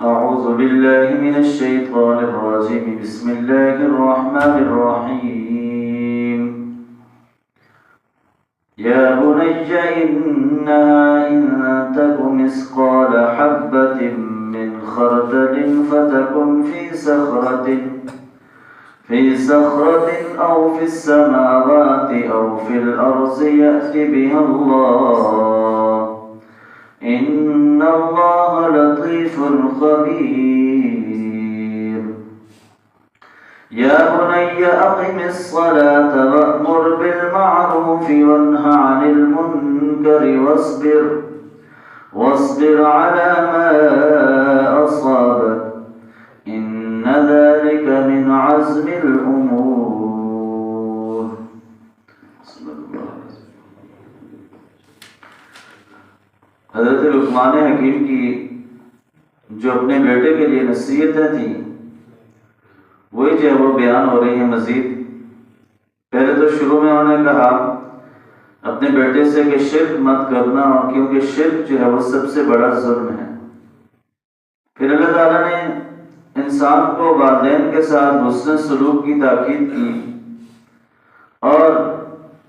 أعوذ بالله من الشيطان الرجيم. بسم الله الرحمن الرحيم. يا بني إنها إن تك مثقال حبة من خردل فتكن في صخرة أو في السماوات أو في الأرض يأت بها الله إن الله لطيف خبير. يا بني أقم الصلاة وأمر بالمعروف وانه عن المنكر واصبر على ما أصابك إن ذلك من عزم الأمور. حضرت لقمان حکیم کی جو اپنے بیٹے کے لیے نصیحتیں تھیں وہی جو ہے وہ بیان ہو رہی ہیں مزید. پہلے تو شروع میں انہوں نے کہا اپنے بیٹے سے کہ شرک مت کرنا، کیونکہ شرک جو ہے وہ سب سے بڑا ظلم ہے. پھر اللہ تعالیٰ نے انسان کو والدین کے ساتھ حسن سلوک کی تاکید کی اور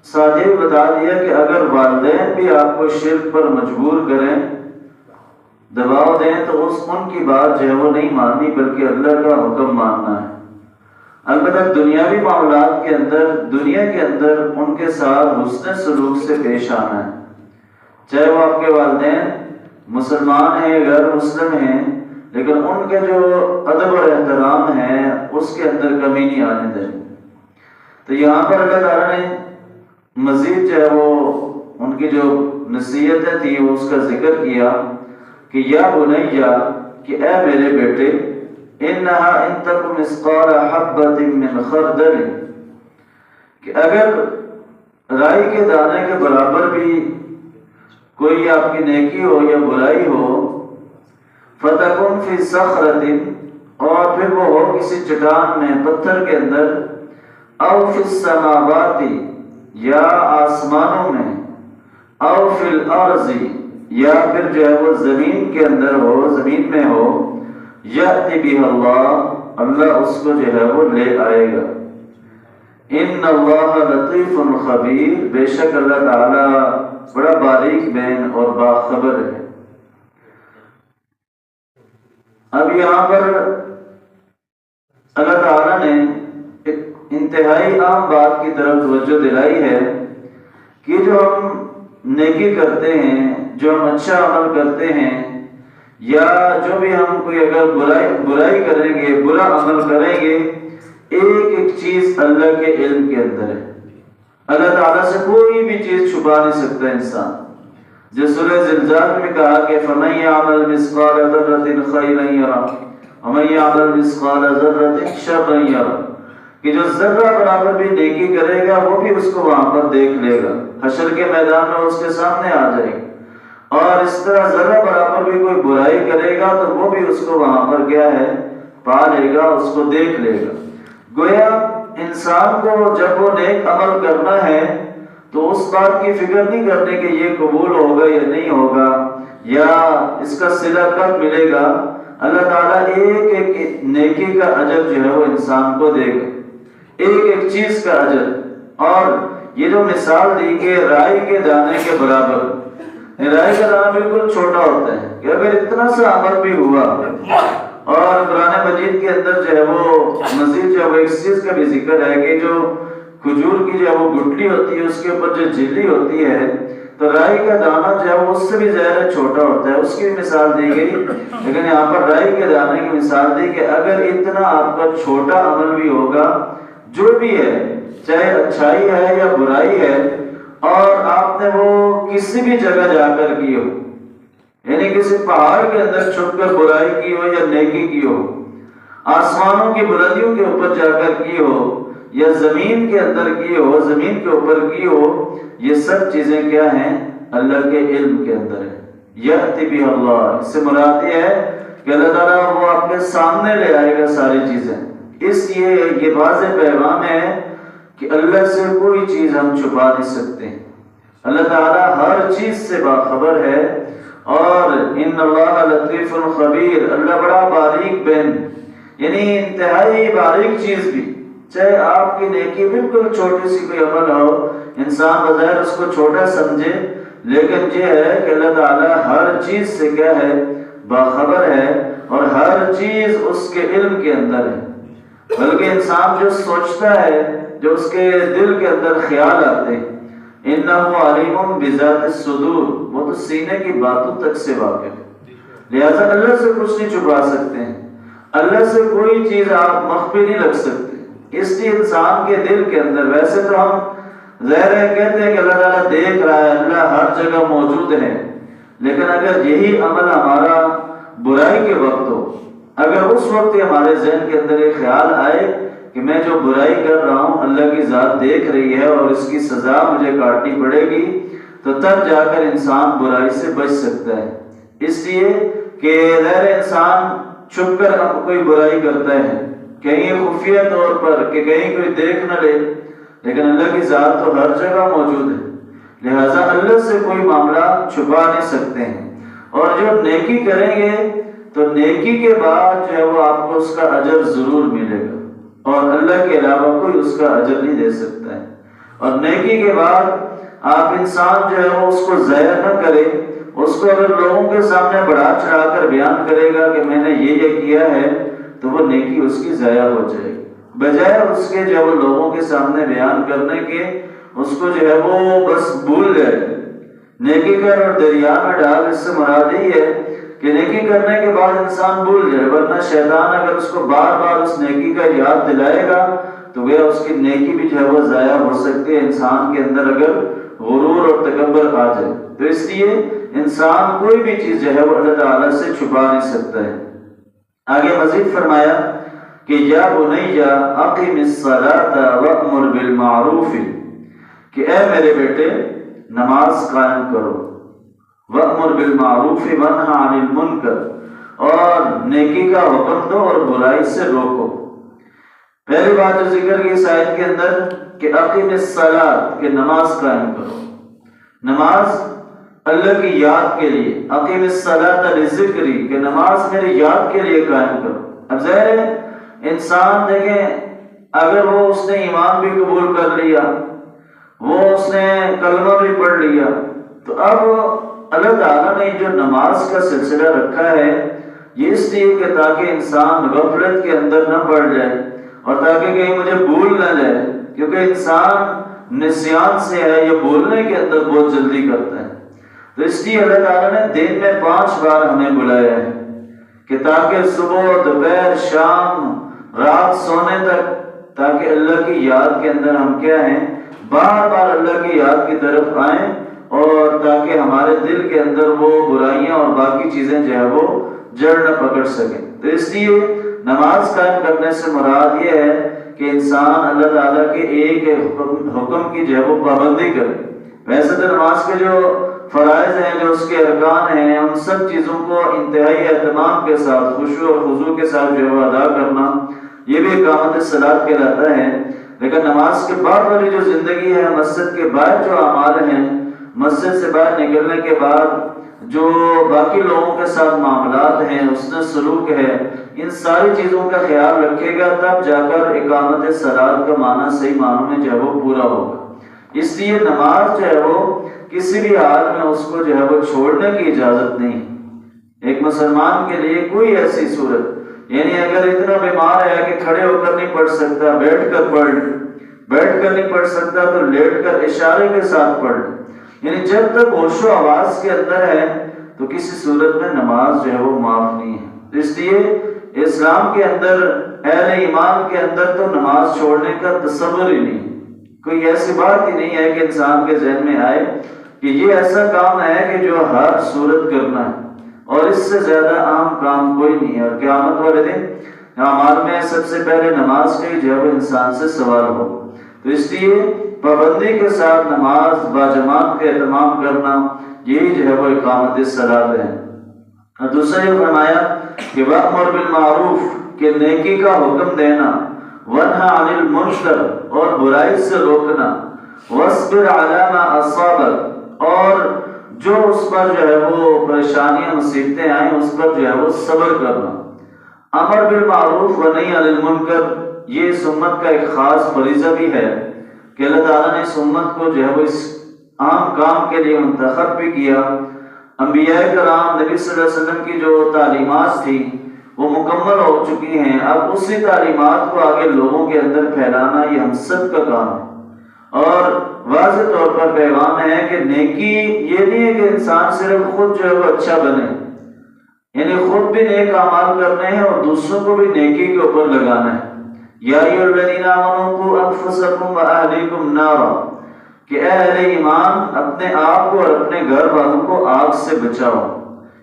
ساتھ یہ بتا دیا کہ اگر والدین بھی آپ کو شرک پر مجبور کریں، دباؤ دیں، تو ان کی بات جو ہے وہ نہیں ماننی بلکہ اللہ کا حکم ماننا ہے. البتہ دنیاوی معاملات کے اندر، دنیا کے اندر ان کے ساتھ حسن سلوک سے پیش آنا ہے، چاہے وہ آپ کے والدین مسلمان ہیں غیر مسلم ہیں، لیکن ان کے جو ادب اور احترام ہے اس کے اندر کمی نہیں آنے دیں. تو یہاں پر اللہ تعالیٰ نے مزید جو ہے وہ ان کی جو نصیحتیں تھیں وہ اس کا ذکر کیا کہ یا بنیا، کہ اے میرے بیٹے، انہا ان تک مثقال حبۃ من خردل، کہ اگر رائی کے دانے کے برابر بھی کوئی آپ کی نیکی ہو یا برائی ہو، فتکن فی صخرۃ، اور پھر وہ ہو کسی چٹان میں، پتھر کے اندر، او فی السماوات، یا آسمانوں میں، او فی الارض، یا پھر جو ہے وہ زمین کے اندر ہو، زمین میں ہو، یأتی بہ اللہ، اللہ اس کو جو ہے وہ لے آئے گا. ان اللہ لطیف خبیر، بے شک اللہ تعالی بڑا باریک بین اور باخبر ہے. اب یہاں پر اللہ تعالیٰ نے ایک انتہائی عام بات کی طرف توجہ دلائی ہے کہ جو ہم نیکی کرتے ہیں، جو ہم اچھا عمل کرتے ہیں، یا جو بھی ہم کوئی اگر برائی کریں گے، برا عمل کریں گے، ایک ایک چیز اللہ کے علم کے اندر ہے. اللہ تعالیٰ سے کوئی بھی چیز چھپا نہیں سکتا انسان. جس سورہ زلزال میں کہا کہ فَمَن يَعْمَلْ مِثْقَالَ ذَرَّةٍ خَيْرًا يَرَهُ وَمَن يَعْمَلْ مِثْقَالَ ذَرَّةٍ شَرًّا يَرَهُ، کہ جو ذرہ برابر بھی نیکی کرے گا وہ بھی اس کو وہاں پر دیکھ لے گا، حشر کے میدان میں اس کے سامنے آ جائے گا. اور اس طرح ذرہ برابر بھی کوئی برائی کرے گا تو وہ بھی اس کو وہاں پر کیا ہے، پا لے گا، اس کو دیکھ لے گا. گویا انسان کو جب وہ نیک عمل کرنا ہے تو اس بات کی فکر نہیں کرنے کہ یہ قبول ہوگا یا نہیں ہوگا، یا اس کا صلہ کب ملے گا. اللہ تعالیٰ ایک ایک نیکی کا اجر جو ہے وہ انسان کو دے گا، ایک ایک چیز کا اجر. اور یہ جو مثال دی کہ رائی کے دانے کے برابر، رائی کا دانہ بالکل چھوٹا ہوتا ہے کہ اگر اتنا سا عمل بھی ہوا. اور قرآن مجید کے اندر جو ہے وہ مزید جو ہے وہ ایک چیز کا بھی ذکر ہے کہ جو کھجور کی جو ہے وہ گٹلی ہوتی ہے اس کے اوپر جو جھلی ہوتی ہے، تو رائی کا دانہ جو ہے وہ اس سے بھی زیادہ چھوٹا ہوتا ہے، اس کی بھی مثال دی گئی. لیکن یہاں پر رائی کے دانے کی مثال دی کہ اگر اتنا آپ کا چھوٹا عمل بھی ہوگا، جو بھی ہے، چاہے اچھائی ہے یا برائی ہے، اور آپ نے وہ کسی بھی جگہ جا کر کی ہو، یعنی کسی پہاڑ کے اندر چھپ کر برائی کی ہو یا نیکی کی ہو، آسمانوں کی بلندیوں کے اوپر جا کر کی ہو یا زمین کے اندر کی ہو، زمین کے اوپر کی ہو، یہ سب چیزیں کیا ہیں؟ اللہ کے علم کے اندر ہے. یأتی بہ اللہ، اس سے مراد یہ ہے کہ اللہ تعالیٰ وہ آپ کے سامنے لے آئے گا ساری چیزیں. اس لیے یہ واضح پیغام ہے کہ اللہ سے کوئی چیز ہم چھپا نہیں سکتے. اللہ تعالیٰ ہر چیز سے باخبر ہے. اور ان ان اللہ لطیف خبیر، اللہ بڑا باریک بین، یعنی انتہائی باریک چیز بھی، چاہے آپ کی نیکی بالکل چھوٹی سی کوئی عمل ہو، انسان بظاہر اس کو چھوٹا سمجھے، لیکن یہ ہے کہ اللہ تعالیٰ ہر چیز سے کیا ہے، باخبر ہے، اور ہر چیز اس کے علم کے اندر ہے۔ بلکہ انسان جو سوچتا ہے، جو اس کے دل کے اندر خیال آتے ہیں، انہ علیم بذات الصدور، وہ تو سینے کی باتوں تک سے واقف ہے، لہذا اللہ سے کچھ نہیں چھپا سکتے ہیں، اللہ سے کوئی چیز آپ مخفی نہیں رکھ سکتے۔ اس لیے انسان کے دل کے اندر، ویسے تو ہم ظاہر ہے کہتے ہیں کہ اللہ تعالیٰ دیکھ رہا ہے، اللہ ہر جگہ موجود ہے، لیکن اگر یہی عمل ہمارا برائی کے وقت ہو، اگر اس وقت ہمارے ذہن کے اندر ایک خیال آئے کہ میں جو برائی کر رہا ہوں اللہ کی ذات دیکھ رہی ہے اور اس کی سزا مجھے کاٹنی پڑے گی، تو تب جا کر انسان برائی سے بچ سکتا ہے۔ اس لیے کہ ظاہر انسان چھپ کر کوئی برائی کرتا ہے کہیں خفیہ طور پر کہ کہیں کوئی دیکھ نہ لے، لیکن اللہ کی ذات تو ہر جگہ موجود ہے، لہذا اللہ سے کوئی معاملہ چھپا نہیں سکتے ہیں۔ اور جو نیکی کریں گے تو نیکی کے بعد جو ہے وہ آپ کو اس کا اجر ضرور ملے گا، اور اللہ کے علاوہ کوئی اس کا اجر نہیں دے سکتا ہے۔ اور نیکی کے بعد آپ انسان جو ہے وہ اس کو ضائع نہ کرے، اس کو اگر لوگوں کے سامنے بڑھا چڑھا کر بیان کرے گا کہ میں نے یہ کیا ہے، تو وہ نیکی اس کی ضائع ہو جائے گی، بجائے اس کے جو ہے وہ لوگوں کے سامنے بیان کرنے کے اس کو جو ہے وہ بس بھول جائے۔ نیکی کر اور دریا میں ڈال، اس سے مراد یہ ہے کہ نیکی کرنے کے بعد انسان بھول جائے، ورنہ شیطان اگر اس کو بار بار اس نیکی کا یاد دلائے گا تو وہ اس کی نیکی بھی جو ہے وہ ضائع ہو سکتی ہے، انسان کے اندر اگر غرور اور تکبر آ جائے۔ تو اس لیے انسان کوئی بھی چیز جو ہے وہ اللہ تعالیٰ سے چھپا نہیں سکتا ہے۔ آگے مزید فرمایا کہ یا بنی اقم الصلاۃ وامر بالمعروف، کہ اے میرے بیٹے نماز قائم کرو، وامر بالمعروف ونہی عن المنکر، اور نیکی کا حکم دو اور برائی سے روکو۔ پہلی بات جو ذکر کی اس آیت کے اندر کہ اقم الصلاۃ، کہ نماز قائم کرو، نماز اللہ کی یاد کے لیے، اقم الصلاۃ لذکری، کہ نماز میری یاد کے لیے قائم کرو۔ اب ظاہر ہے انسان دیکھیں اگر وہ اس نے ایمان بھی قبول کر لیا، وہ اس نے کلمہ بھی پڑھ لیا، تو اب اللہ تعالیٰ نے جو نماز کا سلسلہ رکھا ہے یہ اس لیے کہ تاکہ انسان غفلت کے اندر نہ پڑ جائے، اور تاکہ کہیں مجھے بھول نہ جائے، کیونکہ انسان نسیان سے ہے یا بھولنے کے اندر بہت جلدی کرتا ہے۔ تو اس لیے اللہ تعالیٰ نے دن میں 5 بار ہمیں بلایا ہے کہ تاکہ صبح، دوپہر، شام، رات سونے تک، تاکہ اللہ کی یاد کے اندر ہم کیا ہیں، بار بار اللہ کی یاد کی طرف آئیں، اور تاکہ ہمارے دل کے اندر وہ برائیاں اور باقی چیزیں جو ہے وہ جڑ نہ پکڑ سکیں۔ تو اس لیے نماز قائم کرنے سے مراد یہ ہے کہ انسان اللہ تعالیٰ کے ایک حکم کی جو ہے وہ پابندی کرے۔ ویسے تو نماز کے جو فرائض ہیں، جو اس کے ارکان ہیں، ان سب چیزوں کو انتہائی اہتمام کے ساتھ، خشوع اور خضوع کے ساتھ جو ہے وہ ادا کرنا، یہ بھی اقامت الصلاۃ کہلاتا ہے۔ لیکن نماز کے بعد والی جو زندگی ہے، مسجد کے بعد جو اعمال ہیں، مسجد سے باہر نکلنے کے بعد جو باقی لوگوں کے ساتھ معاملات ہیں، حسن سلوک ہے، ان ساری چیزوں کا خیال رکھے گا، تب جا کر اقامت الصلاۃ کا معنی صحیح معنوں میں جو ہے وہ پورا ہوگا۔ اس لیے نماز جو ہے وہ کسی بھی حال میں اس کو جو ہے وہ چھوڑنے کی اجازت نہیں۔ ایک مسلمان کے لیے کوئی ایسی صورت، یعنی اگر اتنا بیمار ہے کہ کھڑے ہو کر نہیں پڑھ سکتا، بیٹھ کر پڑھ، بیٹھ کر نہیں پڑھ سکتا تو لیٹ کر اشارے کے ساتھ پڑھ، یعنی جب تک ہوش و حواس کے اندر ہے تو کسی صورت میں نماز جو ہے وہ معاف نہیں ہے۔ اس لیے اسلام کے اندر، اہل ایمان کے اندر تو نماز چھوڑنے کا تصور ہی نہیں، کوئی ایسی بات ہی نہیں ہے کہ انسان کے ذہن میں آئے کہ یہ ایسا کام ہے کہ جو ہر صورت کرنا ہے، اور اس سے زیادہ اہم کام کوئی نہیں ہے۔ اور قیامت والے دن اعمال میں سب سے پہلے نماز کا ہی جو ہے انسان سے سوال ہو۔ تو اس لیے پابندی کے ساتھ نماز باجماعت کا اہتمام کرنا، یہی جو ہے وہ اقامت الصلاۃ ہے۔ اور دوسرا یہ فرمایا کہ وَأْمُرْ بِالْمَعْرُوفِ، کہ نیکی کا حکم دینا، وَنْهَ عَنِ الْمُنکَرِ، اور برائی سے روکنا، وَاصْبِرْ عَلَىٰ مَا أَصَابَكَ، اور جو اس پر جو ہے وہ پریشانیاں مصیبتیں آئیں اس پر جو ہے وہ صبر کرنا. امر بالمعروف و نہی عن المنکر، یہ اس امت کا ایک خاص فریضہ بھی ہے کہ اللہ تعالیٰ نے اس امت کو جو ہے وہ اس عام کام کے لیے منتخب بھی کیا. انبیاء کرام نبی صلی اللہ علیہ وسلم کی جو تعلیمات تھی وہ مکمل ہو چکی ہیں. اب اسی تعلیمات کو آگے لوگوں کے اندر پھیلانا یہ ہم سب کا کام ہے. اور واضح طور پر پیغام ہے کہ نیکی یہ نہیں ہے کہ انسان صرف خود جو ہے وہ اچھا بنے، یعنی خود بھی نیک اعمال کرنے ہیں اور دوسروں کو بھی نیکی کے اوپر لگانا ہے. یا ایھا الذین آمنوا قوا انفسکم واہلیکم نارا، کہ اے اہل ایمان اپنے آپ کو اور اپنے گھر والوں کو آگ سے بچاؤ،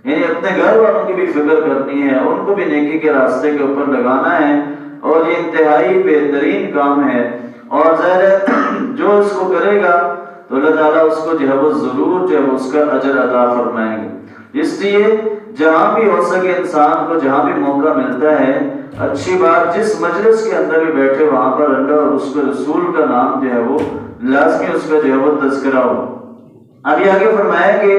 یعنی اپنے گھر والوں کی بھی فکر کرنی ہے، ان کو بھی نیکی کے راستے کے اوپر لگانا ہے. اور یہ انتہائی بہترین کام ہے. اور ظاہر جو اس کو کرے گا تو اللہ تعالیٰ اس کو جو ہے وہ ضرور جو ہے اس کا اجر عطا فرمائیں گے. اس لیے جہاں بھی ہو سکے انسان کو جہاں بھی موقع ملتا ہے، اچھی بات جس مجلس کے اندر بھی بیٹھے وہاں پر اللہ اور اس کے رسول کا نام جو ہے وہ لازمی اس کا جو ہے وہ تذکرہ ہو. ابھی آگے فرمایا کہ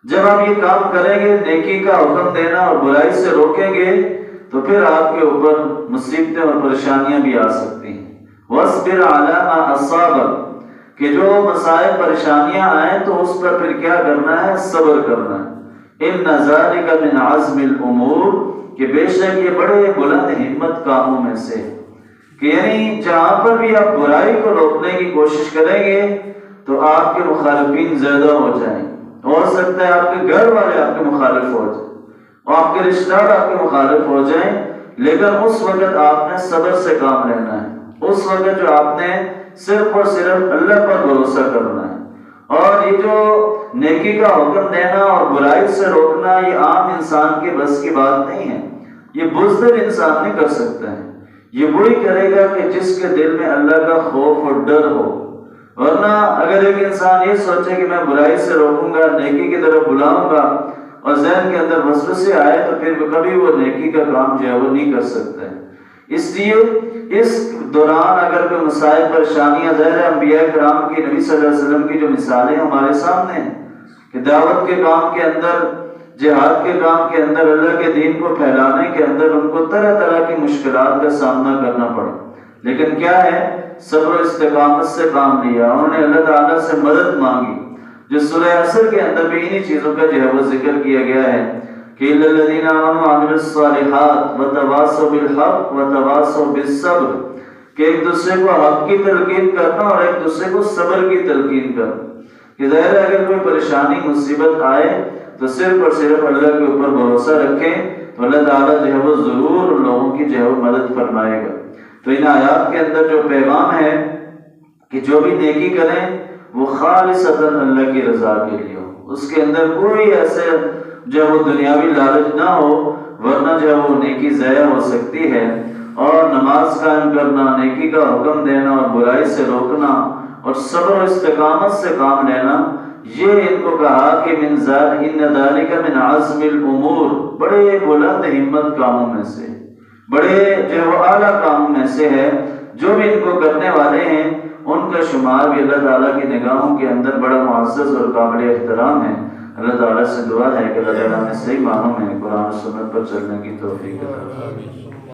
جب آپ یہ کام کریں گے، نیکی کا حکم دینا اور برائی سے روکیں گے، تو پھر آپ کے اوپر مصیبتیں اور پریشانیاں بھی آ سکتی ہیں. وَاصْبِرْ عَلَىٰ مَا أَصَابَكَ، کہ جو مسائل پریشانیاں آئیں تو اس پر پھر کیا کرنا ہے؟ صبر کرنا ہے. إِنَّ ذَلِكَ مِنْ عَزْمِ الْأُمُورِ، کہ بے شک یہ بڑے بلند ہمت کاموں میں سے، کہ یعنی جہاں پر بھی آپ برائی کو روکنے کی کوشش کریں گے تو آپ کے مخالفین زیادہ ہو جائیں. ہو سکتا ہے آپ کے گھر والے آپ کے مخالف ہو جائیں اور آپ کے رشتہ دار آپ کے مخالف ہو جائیں، لیکن اس وقت آپ نے صبر سے کام لینا ہے. اس وقت جو آپ نے صرف اور صرف اللہ پر بھروسہ کرنا ہے. اور یہ جو نیکی کا حکم دینا اور برائی سے روکنا یہ عام انسان کے بس کی بات نہیں ہے. یہ بزدل انسان نہیں کر سکتا ہے. یہ وہی کرے گا کہ جس کے دل میں اللہ کا خوف اور ڈر ہو. ورنہ اگر ایک انسان یہ سوچے کہ میں برائی سے روکوں گا، نیکی کی طرف بلاؤں گا، اور ذہن کے اندر وسوسے آئے تو پھر کبھی وہ نیکی کا کام جو ہے وہ نہیں کر سکتا ہے. اس لیے اس دوران اگر کوئی مسائل پریشانیاں، ظاہر انبیاء کرام کی، نبی صلی اللہ علیہ وسلم کی جو مثالیں ہمارے سامنے ہیں کہ دعوت کے کام کے اندر، جہاد کے کام کے اندر، اللہ کے دین کو پھیلانے کے اندر ان کو طرح طرح کی مشکلات کا سامنا کرنا پڑا، لیکن کیا ہے؟ صبر و استقامت سے کام لیا. انہوں نے اللہ تعالیٰ سے مدد مانگی. جو سورہ عصر کے اندر بھی انہی چیزوں کا جو ہے وہ ذکر کیا گیا ہے کہ اِلَّا الَّذِينَ آمَنُوا وَعَمِلُوا الصَّالِحَاتِ وَتَوَاصَوْا بِالْحَقِّ وَتَوَاصَوْا بِالصَّبْرِ، کہ ایک دوسرے کو حق کی تلقین کرنا اور ایک دوسرے کو صبر کی تلقین کرنا. کہ ظاہر ہے اگر کوئی پریشانی مصیبت آئے تو صرف اور صرف اللہ کے اوپر بھروسہ رکھیں تو اللہ تعالیٰ جو ہے وہ ضرور ان لوگوں کی جو ہے وہ مدد فرمائے گا. تو ان آیات کے اندر جو پیغام ہے کہ جو بھی نیکی کریں وہ خالصتاً اللہ کی رضا کے لیے ہو، اس کے اندر کوئی ایسے جو وہ دنیاوی لالچ نہ ہو، ورنہ جو وہ نیکی ضائع ہو سکتی ہے. اور نماز قائم کرنا، نیکی کا حکم دینا اور برائی سے روکنا اور صبر و استقامت سے کام لینا، یہ ان کو کہا کہ ان ذالک من عزم الامور، بڑے بلند ہمت کاموں میں سے، بڑے جو وہ اعلیٰ کاموں میں سے ہے. جو بھی ان کو کرنے والے ہیں ان کا شمار بھی اللہ تعالیٰ کی نگاہوں کے اندر بڑا معزز اور قابل احترام ہے. اللہ تعالیٰ سے دعا ہے کہ اللہ تعالیٰ نے صحیح معنوں میں قرآن و سنت پر چلنے کی توفیق عطا فرمائے.